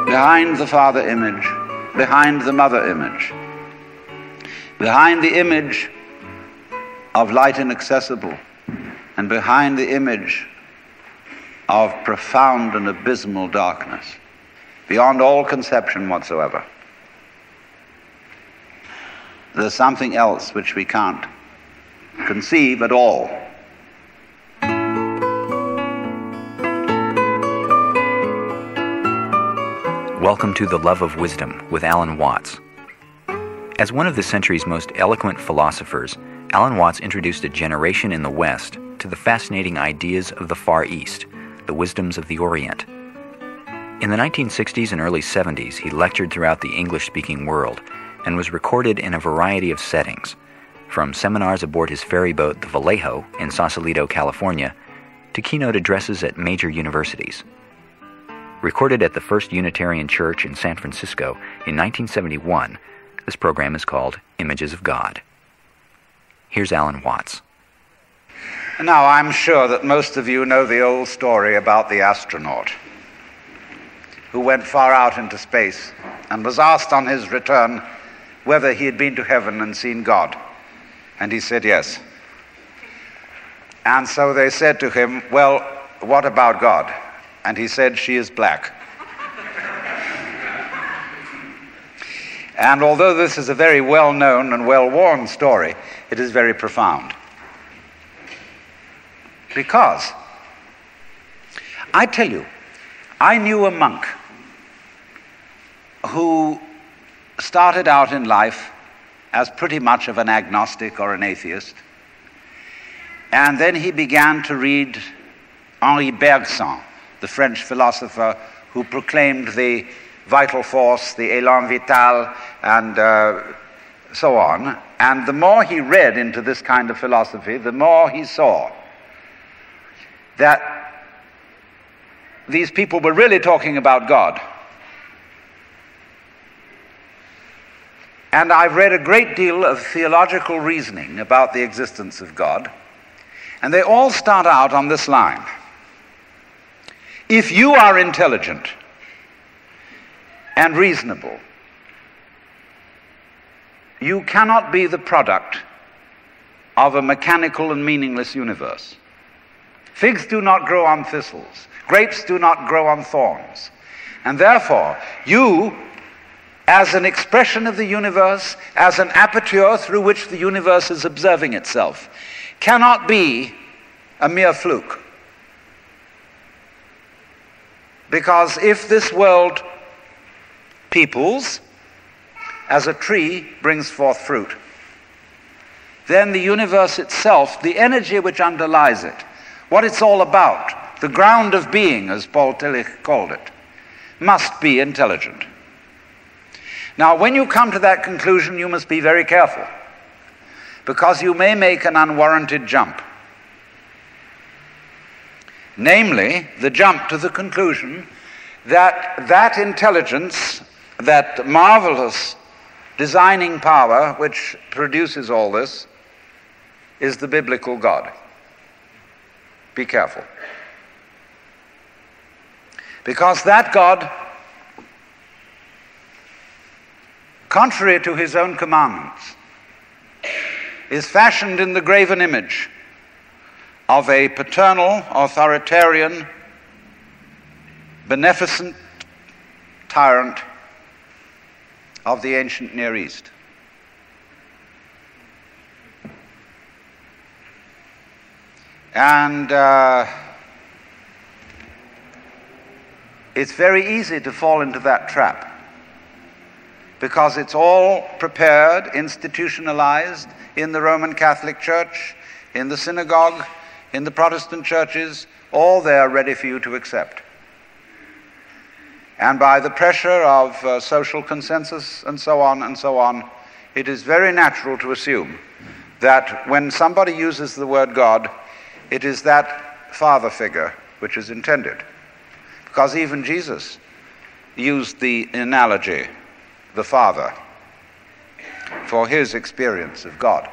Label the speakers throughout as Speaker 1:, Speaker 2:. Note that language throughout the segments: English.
Speaker 1: behind the father image, behind the mother image, behind the image of light inaccessible, and behind the image of profound and abysmal darkness, beyond all conception whatsoever. There's something else which we can't conceive at all.
Speaker 2: Welcome to The Love of Wisdom with Alan Watts. As one of the century's most eloquent philosophers, Alan Watts introduced a generation in the West to the fascinating ideas of the Far East, the wisdoms of the Orient. In the 1960s and early 70s, he lectured throughout the English-speaking world and was recorded in a variety of settings, from seminars aboard his ferry boat, the Vallejo, in Sausalito, California, to keynote addresses at major universities. Recorded at the First Unitarian Church in San Francisco in 1971, this program is called Images of God. Here's Alan Watts.
Speaker 1: Now, I'm sure that most of you know the old story about the astronaut who went far out into space and was asked on his return whether he had been to heaven and seen God. And he said yes. And so they said to him, well, what about God? And he said, she is black. And although this is a very well-known and well-worn story, it is very profound. Because, I tell you, I knew a monk who started out in life as pretty much of an agnostic or an atheist, and then he began to read Henri Bergson, the French philosopher who proclaimed the vital force, the élan vital, and so on. And the more he read into this kind of philosophy, the more he saw that these people were really talking about God. And I've read a great deal of theological reasoning about the existence of God, and they all start out on this line. If you are intelligent and reasonable, you cannot be the product of a mechanical and meaningless universe. Figs do not grow on thistles. Grapes do not grow on thorns. And therefore, you, as an expression of the universe, as an aperture through which the universe is observing itself, cannot be a mere fluke. Because if this world peoples, as a tree brings forth fruit, then the universe itself, the energy which underlies it, what it's all about, the ground of being, as Paul Tillich called it, must be intelligent. Now, when you come to that conclusion, you must be very careful, because you may make an unwarranted jump. Namely, the jump to the conclusion that that intelligence, that marvelous designing power which produces all this, is the biblical God. Be careful. Because that God, contrary to his own commandments, is fashioned in the graven image of a paternal, authoritarian, beneficent tyrant of the ancient Near East. And it's very easy to fall into that trap, because it's all prepared, institutionalized in the Roman Catholic Church, in the synagogue, in the Protestant churches, all there ready for you to accept. And by the pressure of social consensus and so on, it is very natural to assume that when somebody uses the word God, it is that father figure which is intended. Because even Jesus used the analogy, the Father, for his experience of God.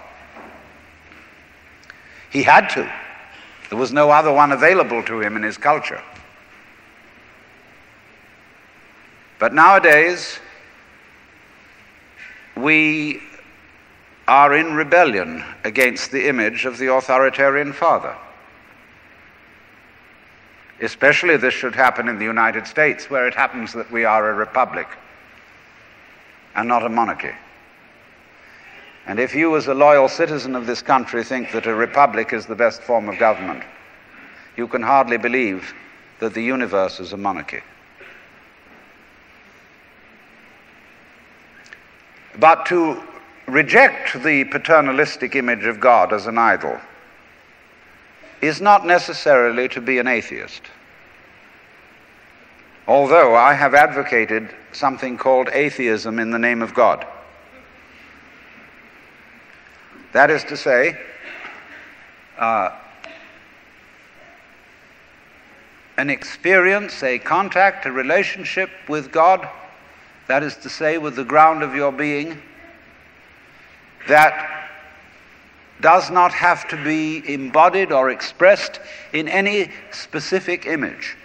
Speaker 1: He had to. There was no other one available to him in his culture. But nowadays, we are in rebellion against the image of the authoritarian father. Especially this should happen in the United States, where it happens that we are a republic and not a monarchy. And if you, as a loyal citizen of this country, think that a republic is the best form of government, you can hardly believe that the universe is a monarchy. But to reject the paternalistic image of God as an idol is not necessarily to be an atheist. Although I have advocated something called atheism in the name of God. That is to say, an experience, a contact, a relationship with God, that is to say, with the ground of your being, that does not have to be embodied or expressed in any specific image.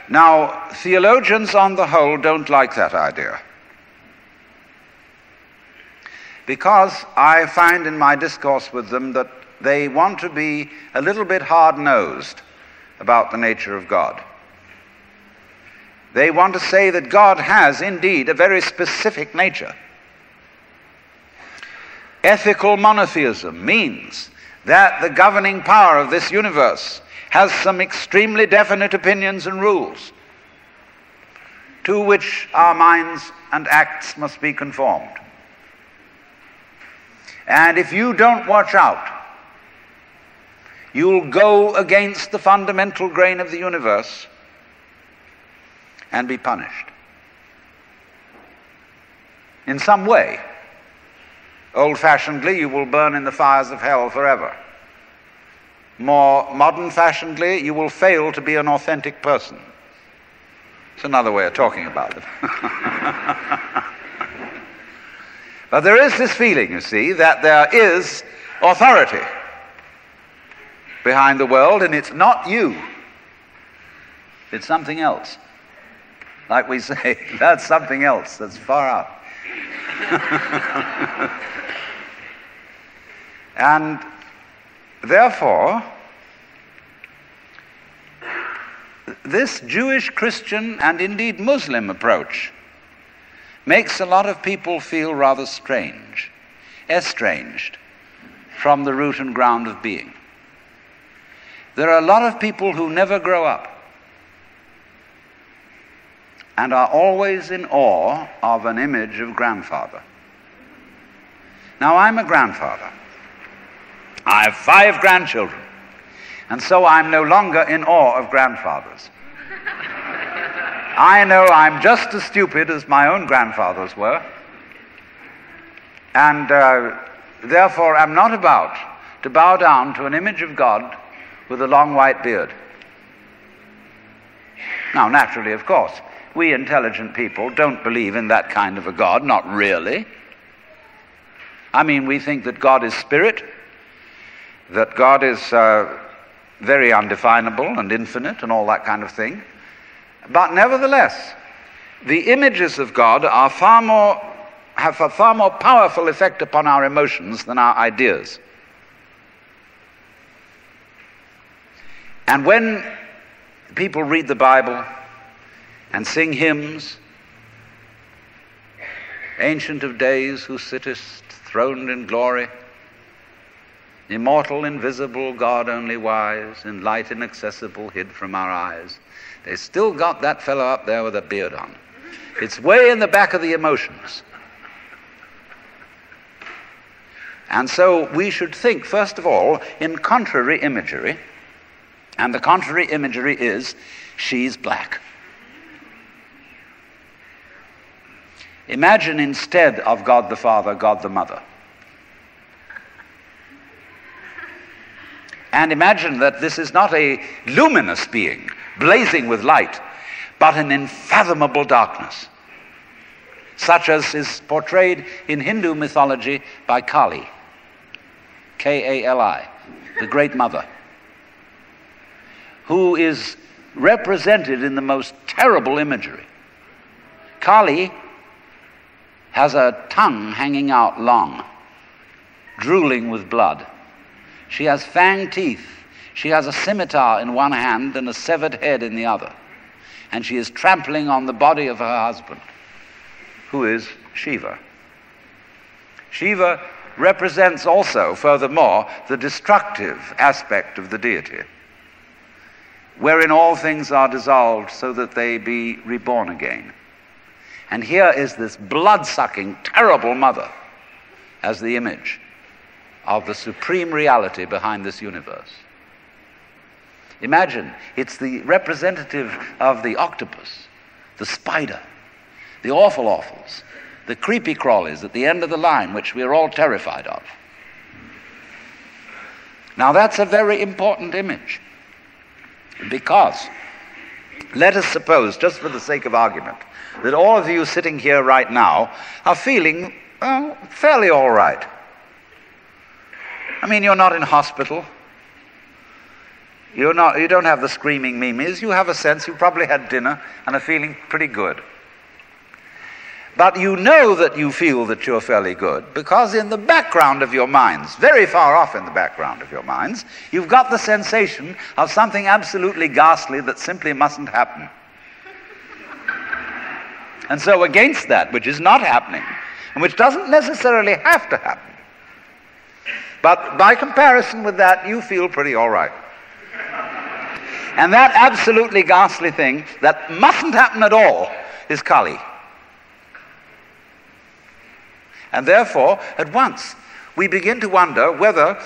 Speaker 1: Now, theologians on the whole don't like that idea, because I find in my discourse with them that they want to be a little bit hard-nosed about the nature of God. They want to say that God has indeed a very specific nature. Ethical monotheism means that the governing power of this universe has some extremely definite opinions and rules to which our minds and acts must be conformed. And if you don't watch out, you'll go against the fundamental grain of the universe and be punished in some way. Old-fashionedly, you will burn in the fires of hell forever. More modern-fashionedly, you will fail to be an authentic person. It's another way of talking about it. But there is this feeling, you see, that there is authority behind the world, and it's not you. It's something else. Like we say, that's something else that's far out. And therefore, this Jewish, Christian, and indeed Muslim approach makes a lot of people feel rather strange, estranged from the root and ground of being. There are a lot of people who never grow up and are always in awe of an image of grandfather. Now, I'm a grandfather. I have 5 grandchildren, and so I'm no longer in awe of grandfathers. I know I'm just as stupid as my own grandfathers were, and therefore I'm not about to bow down to an image of God with a long white beard. Now, naturally, of course, we intelligent people don't believe in that kind of a God, not really. I mean, we think that God is spirit, that God is very undefinable and infinite and all that kind of thing. But nevertheless, the images of God are have a far more powerful effect upon our emotions than our ideas. And when people read the Bible and sing hymns, Ancient of Days, who sittest throned in glory, immortal, invisible, God only wise, in light inaccessible, hid from our eyes, they still got that fellow up there with a beard on. It's way in the back of the emotions. And so we should think, first of all, in contrary imagery, and the contrary imagery is, she's black. Imagine instead of God the Father, God the Mother. And imagine that this is not a luminous being, blazing with light, but an unfathomable darkness, such as is portrayed in Hindu mythology by Kali, K-A-L-I, the Great Mother, who is represented in the most terrible imagery. Kali has a tongue hanging out long, drooling with blood. She has fanged teeth. She has a scimitar in one hand and a severed head in the other. And she is trampling on the body of her husband, who is Shiva. Shiva represents also, furthermore, the destructive aspect of the deity, wherein all things are dissolved so that they be reborn again. And here is this blood-sucking, terrible mother as the image of the supreme reality behind this universe. Imagine, it's the representative of the octopus, the spider, the awful-awfuls, the creepy-crawlies at the end of the line, which we are all terrified of. Now that's a very important image, because let us suppose, just for the sake of argument, that all of you sitting here right now are feeling fairly all right. I mean, you're not in hospital. You don't have the screaming mimes. You have a sense, you probably had dinner and are feeling pretty good. But you know that you feel that you're fairly good because in the background of your minds, very far off in the background of your minds, you've got the sensation of something absolutely ghastly that simply mustn't happen. And so against that, which is not happening, and which doesn't necessarily have to happen, but by comparison with that, you feel pretty all right. And that absolutely ghastly thing that mustn't happen at all is Kali. And therefore, at once, we begin to wonder whether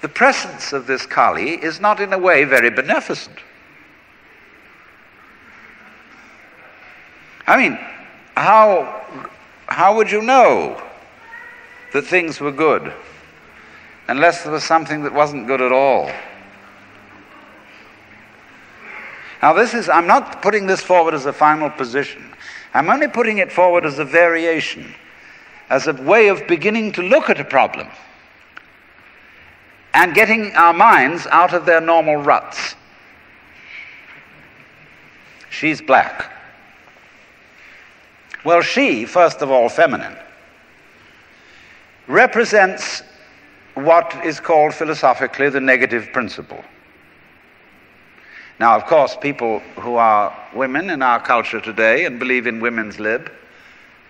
Speaker 1: the presence of this Kali is not in a way very beneficent. I mean, how would you know that things were good unless there was something that wasn't good at all? Now I'm not putting this forward as a final position. I'm only putting it forward as a variation, as a way of beginning to look at a problem and getting our minds out of their normal ruts. She's black. Well, she, first of all, feminine, represents what is called philosophically the negative principle. Now, of course, people who are women in our culture today and believe in women's lib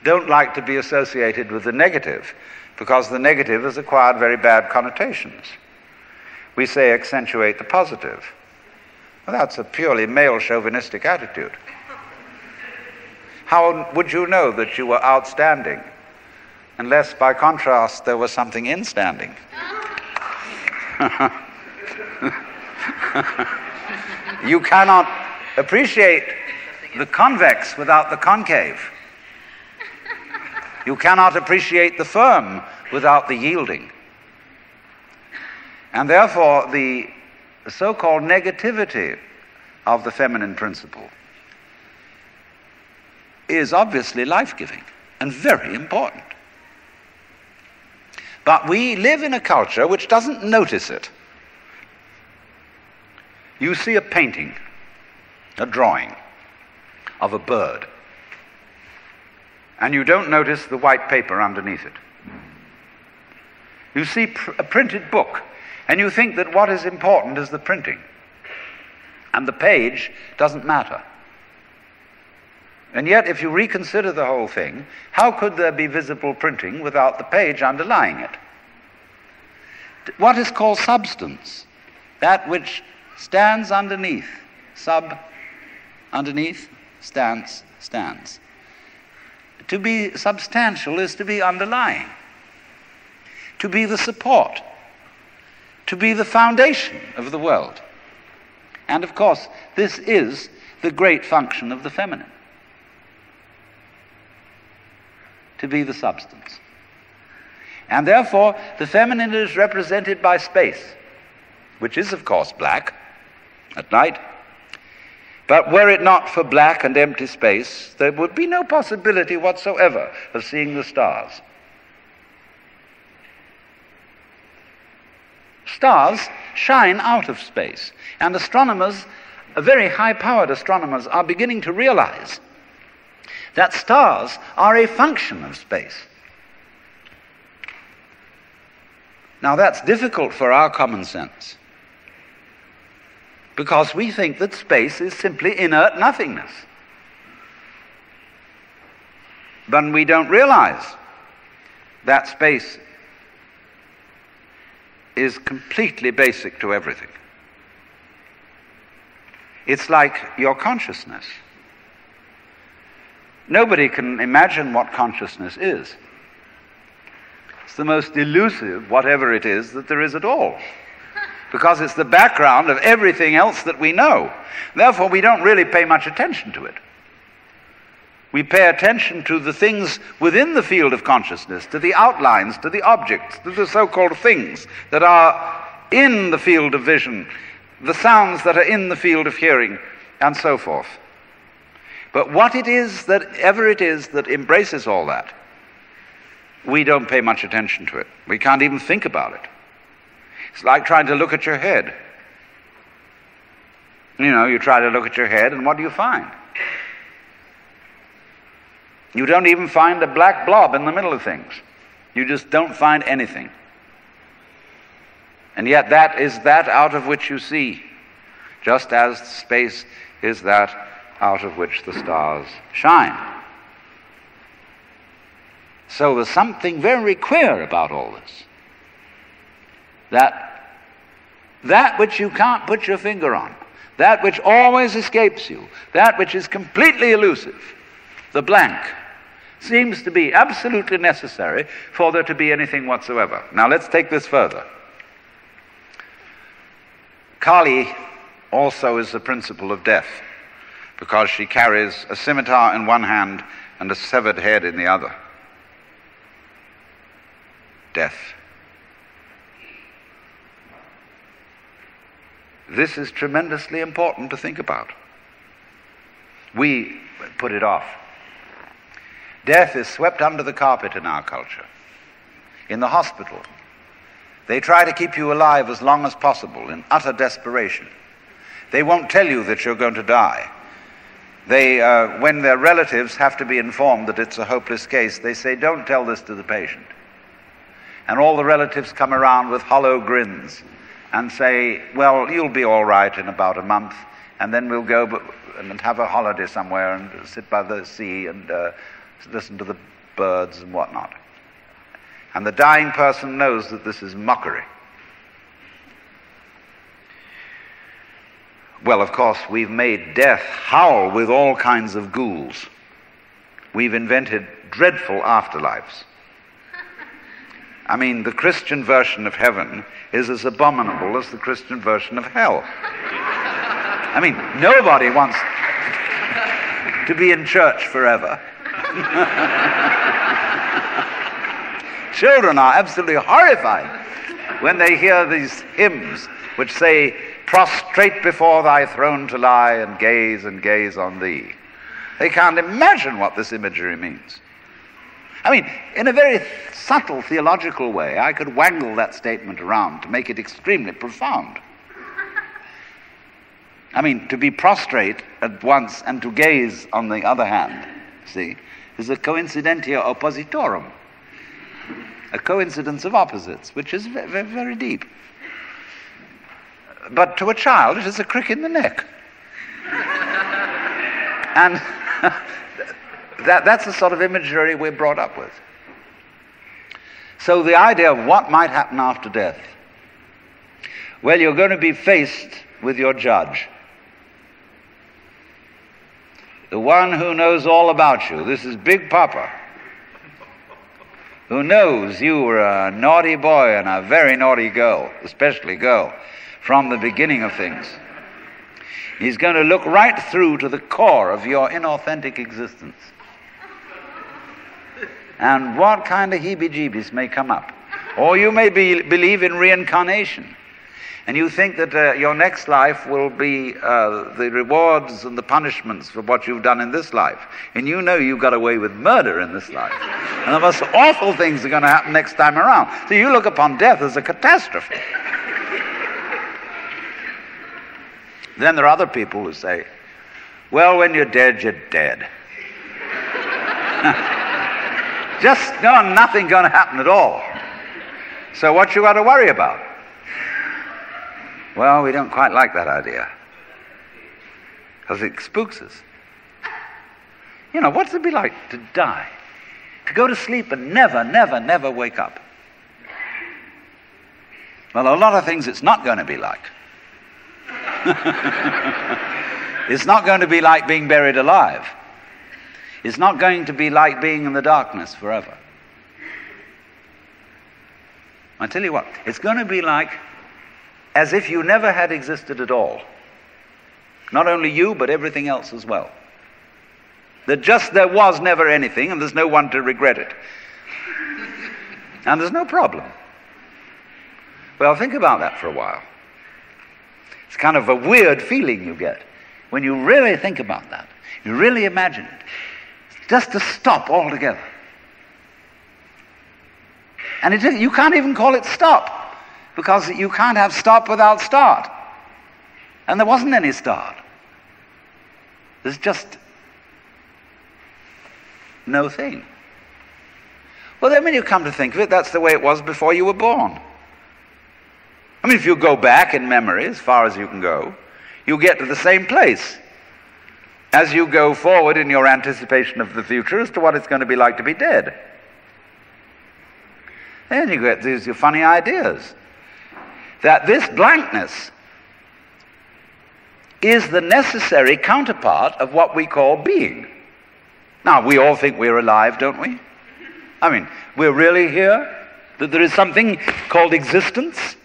Speaker 1: don't like to be associated with the negative, because the negative has acquired very bad connotations. We say accentuate the positive. Well, that's a purely male chauvinistic attitude. How would you know that you were outstanding unless by contrast there was something instanding? You cannot appreciate the convex without the concave. You cannot appreciate the firm without the yielding. And therefore, the so-called negativity of the feminine principle is obviously life-giving and very important. But we live in a culture which doesn't notice it. You see a painting, a drawing of a bird, and you don't notice the white paper underneath it. You see a printed book, and you think that what is important is the printing, and the page doesn't matter. And yet, if you reconsider the whole thing, how could there be visible printing without the page underlying it? What is called substance, that which stands underneath, underneath, stands. To be substantial is to be underlying, to be the support, to be the foundation of the world. And of course, this is the great function of the feminine, to be the substance. And therefore, the feminine is represented by space, which is, of course, black at night. But were it not for black and empty space, there would be no possibility whatsoever of seeing the stars. Stars shine out of space, and astronomers very high-powered astronomers are beginning to realize that stars are a function of space. Now that's difficult for our common sense, because we think that space is simply inert nothingness. But we don't realize that space is completely basic to everything. It's like your consciousness. Nobody can imagine what consciousness is. It's the most elusive, whatever it is, that there is at all, because it's the background of everything else that we know. Therefore, we don't really pay much attention to it. We pay attention to the things within the field of consciousness, to the outlines, to the objects, to the so-called things that are in the field of vision, the sounds that are in the field of hearing, and so forth. But what it is that embraces all that, we don't pay much attention to it. We can't even think about it. It's like trying to look at your head. You know, you try to look at your head, and what do you find? You don't even find a black blob in the middle of things. You just don't find anything. And yet that is that out of which you see, just as space is that out of which the stars shine. So there's something very queer about all this. That which you can't put your finger on, that which always escapes you, that which is completely elusive, the blank, seems to be absolutely necessary for there to be anything whatsoever. Now let's take this further. Kali also is the principle of death, because she carries a scimitar in one hand and a severed head in the other. Death. This is tremendously important to think about. We put it off. Death is swept under the carpet in our culture. In the hospital, they try to keep you alive as long as possible in utter desperation. They won't tell you that you're going to die. When their relatives have to be informed that it's a hopeless case, they say, "Don't tell this to the patient." And all the relatives come around with hollow grins and say, "Well, you'll be all right in about a month, and then we'll go and have a holiday somewhere and sit by the sea and listen to the birds and whatnot." And the dying person knows that this is mockery. Well, of course, we've made death howl with all kinds of ghouls. We've invented dreadful afterlives. I mean, the Christian version of heaven is as abominable as the Christian version of hell. I mean, nobody wants to be in church forever. Children are absolutely horrified when they hear these hymns which say, "Prostrate before thy throne to lie and gaze on thee." They can't imagine what this imagery means. I mean, in a very subtle theological way, I could wangle that statement around to make it extremely profound. I mean, to be prostrate at once and to gaze on the other hand, see, is a coincidentia oppositorum, a coincidence of opposites, which is very, very deep. But to a child, it is a crick in the neck. And that's the sort of imagery we're brought up with. So the idea of what might happen after death, well, you're going to be faced with your judge, the one who knows all about you. This is Big Papa, who knows you were a naughty boy and a very naughty girl, especially girl, from the beginning of things. He's going to look right through to the core of your inauthentic existence. And what kind of heebie-jeebies may come up. Or you may believe in reincarnation, and you think that your next life will be the rewards and the punishments for what you've done in this life. And you know you got away with murder in this life. And the most awful things are going to happen next time around. So you look upon death as a catastrophe. Then there are other people who say, well, when you're dead, you're dead. Nothing going to happen at all. So what you got to worry about? Well, we don't quite like that idea, because it spooks us. You know, what's it be like to die? To go to sleep and never, never, never wake up? Well, a lot of things it's not going to be like. It's not going to be like being buried alive. It's not going to be like being in the darkness forever. I tell you what, it's going to be like as if you never had existed at all. Not only you, but everything else as well. There was never anything, and there's no one to regret it. And there's no problem. Well, think about that for a while. It's kind of a weird feeling you get when you really think about that. You really imagine it. Just to stop altogether. And you can't even call it stop, because you can't have stop without start. And there wasn't any start. There's just no thing. Well, then when you come to think of it, that's the way it was before you were born. I mean, if you go back in memory as far as you can go, you get to the same place as you go forward in your anticipation of the future as to what it's going to be like to be dead. Then you get these funny ideas that this blankness is the necessary counterpart of what we call being. Now, we all think we're alive, don't we? I mean, we're really here? That there is something called existence?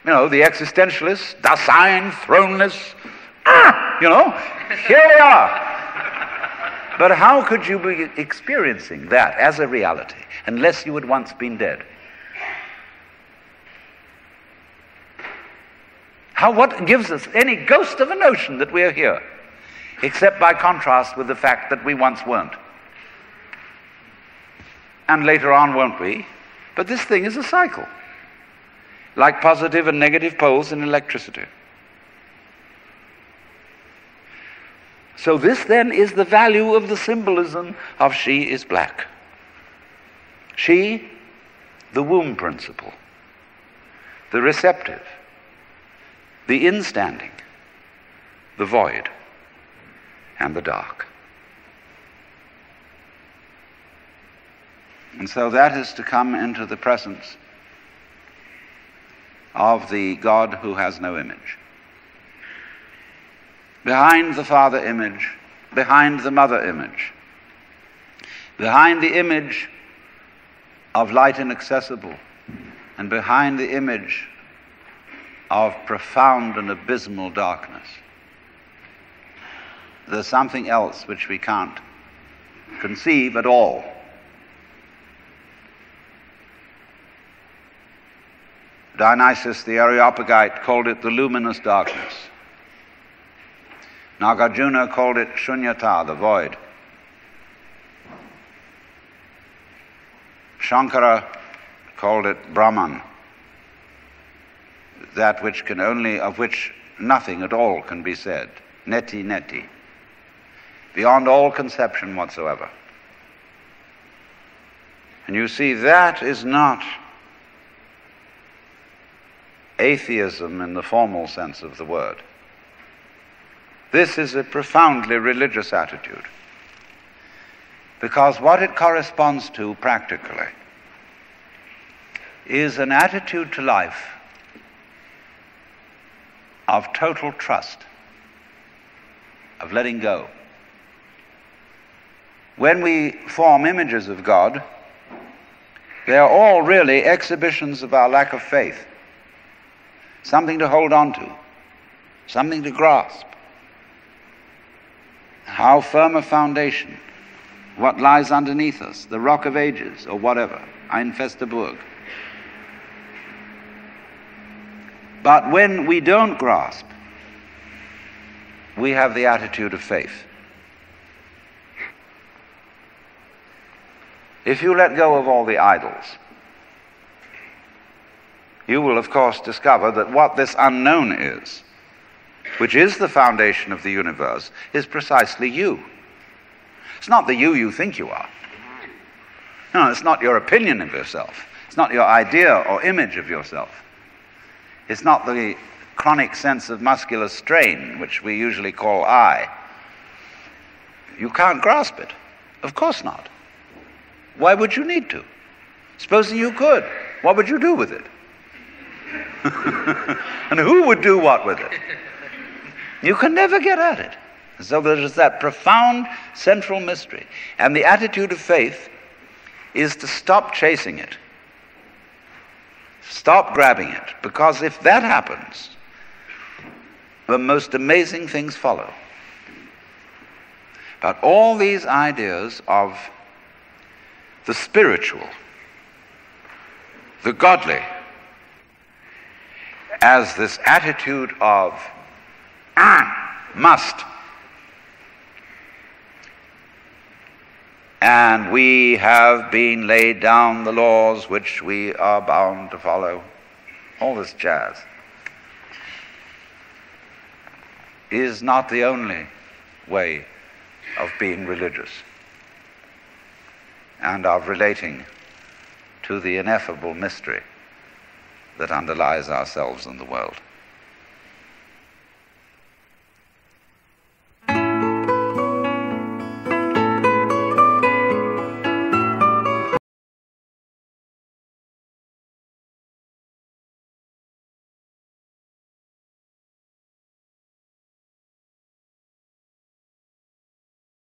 Speaker 1: You know, the existentialists, Dasein, throneless, here we are. But how could you be experiencing that as a reality unless you had once been dead? What gives us any ghost of a notion that we're here, except by contrast with the fact that we once weren't? And later on won't we? But this thing is a cycle, like positive and negative poles in electricity. So this then is the value of the symbolism of she is black. She, the womb principle, the receptive, the instanding, the void, and the dark. And so that is to come into the presence of the God who has no image. Behind the Father image, behind the Mother image, behind the image of light inaccessible, and behind the image of profound and abysmal darkness, there's something else which we can't conceive at all. Dionysius the Areopagite called it the luminous darkness. Nagarjuna called it Shunyata, the void. Shankara called it Brahman, that which of which nothing at all can be said. Neti neti. Beyond all conception whatsoever. And you see, that is not atheism in the formal sense of the word. This is a profoundly religious attitude, because what it corresponds to practically is an attitude to life of total trust, of letting go. When we form images of God, they are all really exhibitions of our lack of faith. Something to hold on to, something to grasp. How firm a foundation, what lies underneath us, the rock of ages, or whatever, Ein feste Burg. But when we don't grasp, we have the attitude of faith. If you let go of all the idols, you will, of course, discover that what this unknown is, which is the foundation of the universe, is precisely you. It's not the you think you are. No, it's not your opinion of yourself. It's not your idea or image of yourself. It's not the chronic sense of muscular strain, which we usually call I. You can't grasp it. Of course not. Why would you need to? Supposing you could, what would you do with it? And who would do what with it? You can never get at it. So there is that profound central mystery. And the attitude of faith is to stop chasing it. Stop grabbing it. Because if that happens, the most amazing things follow. But all these ideas of the spiritual, the godly, as this attitude of must, and we have been laid down the laws which we are bound to follow, all this jazz, is not the only way of being religious and of relating to the ineffable mystery that underlies ourselves and the world.